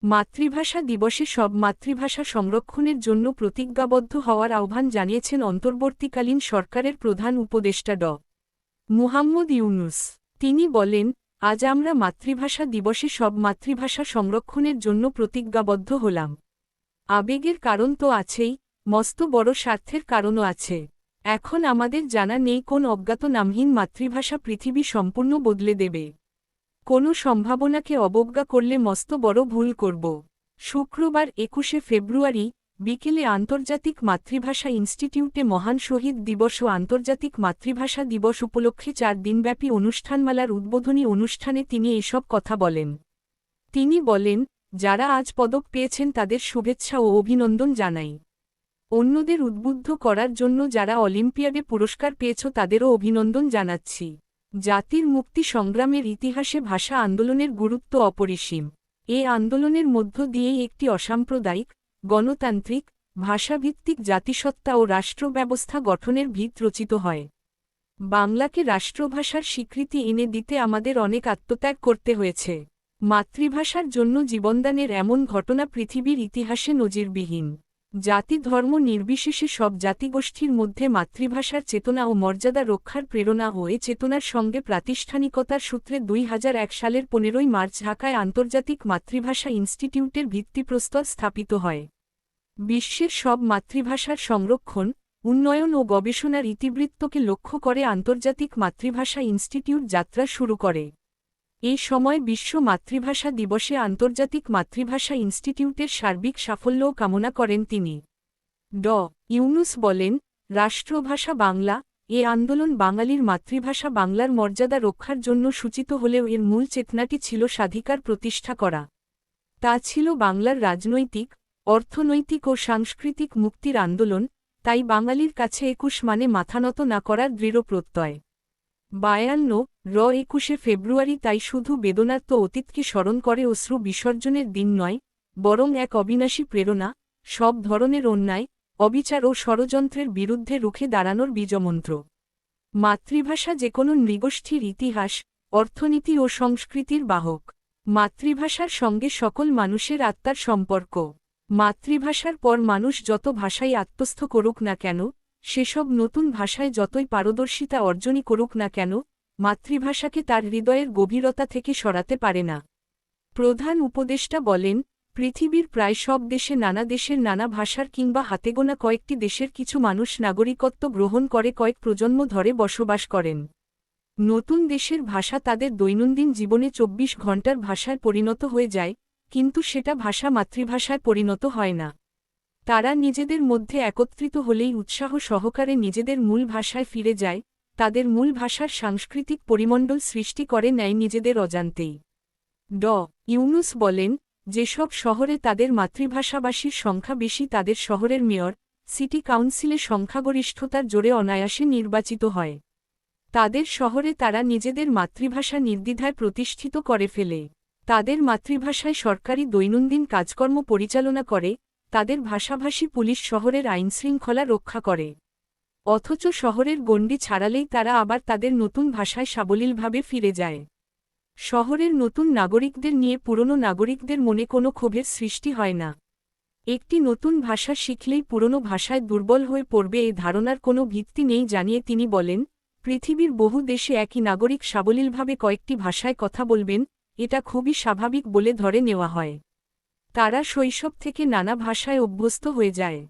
মাতৃভাষা দিবসে সব মাতৃভাষা সংরক্ষণের জন্য প্রতিজ্ঞাবদ্ধ হওয়ার আহ্বান জানিয়েছেন অন্তর্বর্তীকালীন সরকারের প্রধান উপদেষ্টা ড. মুহাম্মদ ইউনূস। তিনি বলেন, আজ আমরা মাতৃভাষা দিবসে সব মাতৃভাষা সংরক্ষণের জন্য প্রতিজ্ঞাবদ্ধ হলাম। আবেগের কারণ তো আছেই, মস্ত বড় স্বার্থের কারণও আছে। এখন আমাদের জানা নেই কোন অজ্ঞাতনামহীন মাতৃভাষা পৃথিবী সম্পূর্ণ বদলে দেবে। কোনো সম্ভাবনাকে অবজ্ঞা করলে মস্ত বড় ভুল করব। শুক্রবার ২১শে ফেব্রুয়ারি বিকেলে আন্তর্জাতিক মাতৃভাষা ইনস্টিটিউটে মহান শহীদ দিবস ও আন্তর্জাতিক মাতৃভাষা দিবস উপলক্ষে ৪ দিনব্যাপী অনুষ্ঠানমালার উদ্বোধনী অনুষ্ঠানে তিনি এসব কথা বলেন। তিনি বলেন, যারা আজ পদক পেয়েছেন তাদের শুভেচ্ছা ও অভিনন্দন জানাই। অন্যদের উদ্বুদ্ধ করার জন্য যারা অলিম্পিয়াডে পুরস্কার পেয়েছ তাদেরও অভিনন্দন জানাচ্ছি। জাতির মুক্তি সংগ্রামের ইতিহাসে ভাষা আন্দোলনের গুরুত্ব অপরিসীম। এ আন্দোলনের মধ্য দিয়েই একটি অসাম্প্রদায়িক, গণতান্ত্রিক, ভাষাভিত্তিক জাতিসত্তা ও রাষ্ট্র ব্যবস্থা গঠনের ভিত রচিত হয়। বাংলাকে রাষ্ট্রভাষার স্বীকৃতি এনে দিতে আমাদের অনেক আত্মত্যাগ করতে হয়েছে। মাতৃভাষার জন্য জীবনদানের এমন ঘটনা পৃথিবীর ইতিহাসে নজিরবিহীন। জাতি ধর্ম নির্বিশেষে সব জাতিগোষ্ঠীর মধ্যে মাতৃভাষার চেতনা ও মর্যাদা রক্ষার প্রেরণা ও এ চেতনার সঙ্গে প্রাতিষ্ঠানিকতার সূত্রে ২০০১ সালের ১৫ই মার্চ ঢাকায় আন্তর্জাতিক মাতৃভাষা ইনস্টিটিউটের ভিত্তিপ্রস্তর স্থাপিত হয়। বিশ্বের সব মাতৃভাষার সংরক্ষণ, উন্নয়ন ও গবেষণার ইতিবৃত্তকে লক্ষ্য করে আন্তর্জাতিক মাতৃভাষা ইনস্টিটিউট যাত্রা শুরু করে। এই সময় বিশ্ব মাতৃভাষা দিবসে আন্তর্জাতিক মাতৃভাষা ইনস্টিটিউটের সার্বিক সাফল্যও কামনা করেন তিনি। ড. ইউনূস বলেন, রাষ্ট্রভাষা বাংলা, এ আন্দোলন বাঙালির মাতৃভাষা বাংলার মর্যাদা রক্ষার জন্য সূচিত হলেও এর মূল চেতনাটি ছিল স্বাধিকার প্রতিষ্ঠা করা। তা ছিল বাংলার রাজনৈতিক, অর্থনৈতিক ও সাংস্কৃতিক মুক্তির আন্দোলন, তাই বাঙালির কাছে ২১ মানে মাথানত না করার দৃঢ় প্রত্যয়। ২২শে ফেব্রুয়ারি তাই শুধু বেদনার্ত অতীতকে স্মরণ করে অশ্রু বিসর্জনের দিন নয়, বরং এক অবিনাশী প্রেরণা, সব ধরনের অন্যায়, অবিচার ও ষড়যন্ত্রের বিরুদ্ধে রুখে দাঁড়ানোর বীজমন্ত্র। মাতৃভাষা যে কোনো নৃগোষ্ঠীর ইতিহাস, অর্থনীতি ও সংস্কৃতির বাহক। মাতৃভাষার সঙ্গে সকল মানুষের আত্মার সম্পর্ক। মাতৃভাষার পর মানুষ যত ভাষাই আত্মস্থ করুক না কেন, সেসব নতুন ভাষায় যতই পারদর্শিতা অর্জনই করুক না কেন, মাতৃভাষাকে তার হৃদয়ের গভীরতা থেকে সরাতে পারে না। প্রধান উপদেষ্টা বলেন, পৃথিবীর প্রায় সব দেশে নানা দেশের নানা ভাষার কিংবা হাতেগোনা কয়েকটি দেশের কিছু মানুষ নাগরিকত্ব গ্রহণ করে কয়েক প্রজন্ম ধরে বসবাস করেন। নতুন দেশের ভাষা তাদের দৈনন্দিন জীবনে ২৪ ঘণ্টার ভাষায় পরিণত হয়ে যায়, কিন্তু সেটা ভাষা মাতৃভাষায় পরিণত হয় না। তারা নিজেদের মধ্যে একত্রিত হলেই উৎসাহ সহকারে নিজেদের মূল ভাষায় ফিরে যায়, তাদের মূল ভাষার সাংস্কৃতিক পরিমণ্ডল সৃষ্টি করে নেয় নিজেদের অজান্তেই। ড. ইউনূস বলেন, যেসব শহরে তাদের মাতৃভাষাভাষীর সংখ্যা বেশি তাদের শহরের মেয়র, সিটি কাউন্সিলে সংখ্যাগরিষ্ঠতার জোরে অনায়াসে নির্বাচিত হয়। তাদের শহরে তারা নিজেদের মাতৃভাষা নির্দ্বিধায় প্রতিষ্ঠিত করে ফেলে। তাদের মাতৃভাষায় সরকারি দৈনন্দিন কাজকর্ম পরিচালনা করে, তাদের ভাষাভাষী পুলিশ শহরের আইনশৃঙ্খলা রক্ষা করে। অথচ শহরের গণ্ডি ছাড়ালেই তারা আবার তাদের নতুন ভাষায় সাবলীলভাবে ফিরে যায়। শহরের নতুন নাগরিকদের নিয়ে পুরনো নাগরিকদের মনে কোনো ক্ষোভের সৃষ্টি হয় না। একটি নতুন ভাষা শিখলেই পুরনো ভাষায় দুর্বল হয়ে পড়বে এ ধারণার কোনো ভিত্তি নেই জানিয়ে তিনি বলেন, পৃথিবীর বহু দেশে একই নাগরিক সাবলীলভাবে কয়েকটি ভাষায় কথা বলবেন, এটা খুবই স্বাভাবিক বলে ধরে নেওয়া হয়। তারা শৈশব থেকে নানা ভাষায় অভ্যস্ত হয়ে যায়।